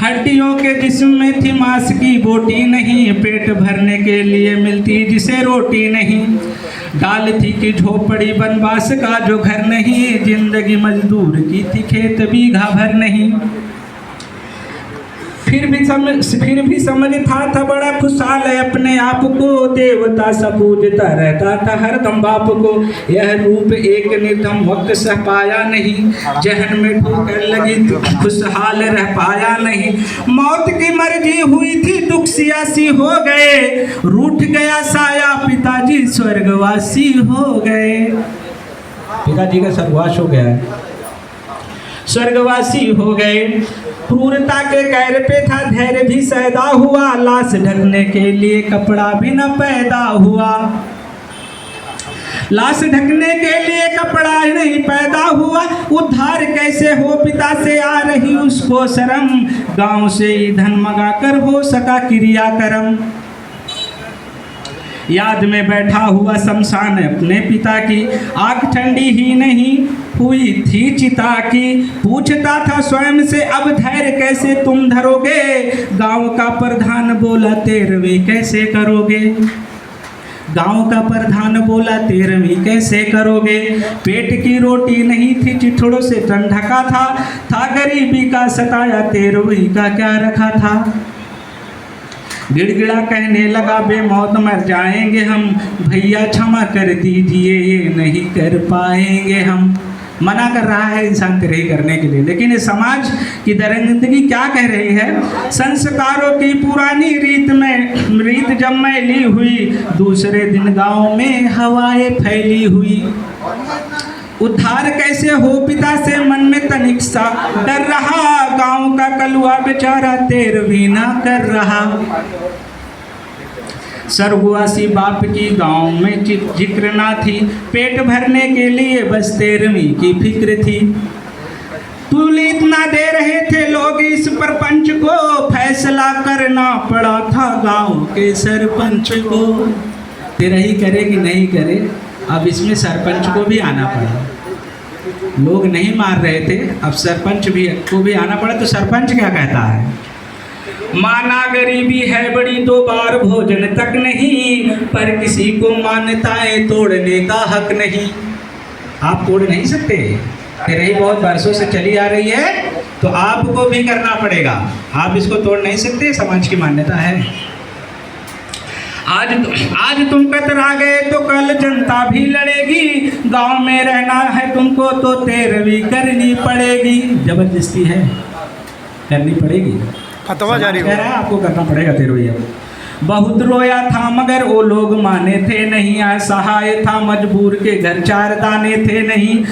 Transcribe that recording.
हड्डियों के जिस्म में थी मांस की बोटी नहीं, पेट भरने के लिए मिलती जिसे रोटी नहीं। डाल थी कि झोपड़ी बनवास का जो घर नहीं, जिंदगी मजदूर की थी खेत बीघा भर नहीं। फिर भी समझता था बड़ा खुशहाल है अपने आप को, देवता सा पूजता रहता था हरदम बाप को। यह रूप एक निर्धम वक्त सह पाया नहीं, जहन में ठोकर लगी खुशहाल रह पाया नहीं। मौत की मर्जी हुई थी दुख सियासी हो गए, रूठ गया साया पिताजी स्वर्गवासी हो गए। पिताजी का स्वर्गवास हो गया है, स्वर्गवासी हो गए। क्रूरता के कहर पे था धैर्य भी सैदा हुआ, लाश ढकने के लिए कपड़ा भी न पैदा हुआ। लाश ढकने के लिए कपड़ा नहीं पैदा हुआ, उद्धार कैसे हो पिता से आ रही उसको शर्म, गांव से ईंधन मंगाकर हो सका क्रियाकर्म। याद में बैठा हुआ शमशान अपने पिता की, आग ठंडी ही नहीं हुई थी चिता की। पूछता था स्वयं से अब धैर्य कैसे तुम धरोगे, गांव का प्रधान बोला 13वीं कैसे करोगे। गांव का प्रधान बोला 13वीं कैसे करोगे। पेट की रोटी नहीं थी चिथड़ों से तन ढका था गरीबी का सताया 13वीं का क्या रखा था। गिड़गिड़ा कहने लगा बेमौत मर जाएंगे हम, भैया क्षमा कर दीजिए ये नहीं कर पाएंगे हम। मना कर रहा है इंसान तरह करने के लिए, लेकिन इस समाज की दरिंदगी क्या कह रही है। संस्कारों की पुरानी रीत जब मैली हुई, दूसरे दिन गांव में हवाएं फैली हुई। उद्धार कैसे हो पिता से मन में तनिक सा डर रहा, गांव का कलुआ बेचारा 13वीं ना कर रहा। स्वर्गवासी बाप की गांव में जिक्र ना थी, पेट भरने के लिए बस 13वीं की फिक्र थी। तूली इतना दे रहे थे लोग इस सरपंच को, फैसला करना पड़ा था गांव के सरपंच को। 13वीं करे कि नहीं करे, अब इसमें सरपंच को भी आना पड़ा। लोग नहीं मार रहे थे, अब सरपंच को भी आना पड़ा। तो सरपंच क्या कहता है, माना गरीबी है बड़ी 2 बार भोजन तक नहीं, पर किसी को मान्यताएं तोड़ने का हक नहीं। आप तोड़ नहीं सकते, तेरे बहुत वर्षों से चली आ रही है तो आपको भी करना पड़ेगा। आप इसको तोड़ नहीं सकते, समाज की मान्यता है। आज तुम कतरा गए तो कल जनता भी लड़ेगी, गांव में रहना है तुमको तो 13वीं करनी पड़ेगी। जबरदस्ती है, करनी पड़ेगी। फतवा जारी कह रहा है आपको करना पड़ेगा 13वीं। बहुत रोया था मगर वो लोग माने थे नहीं, असहाय था मजबूर के घर 4 दाने थे नहीं।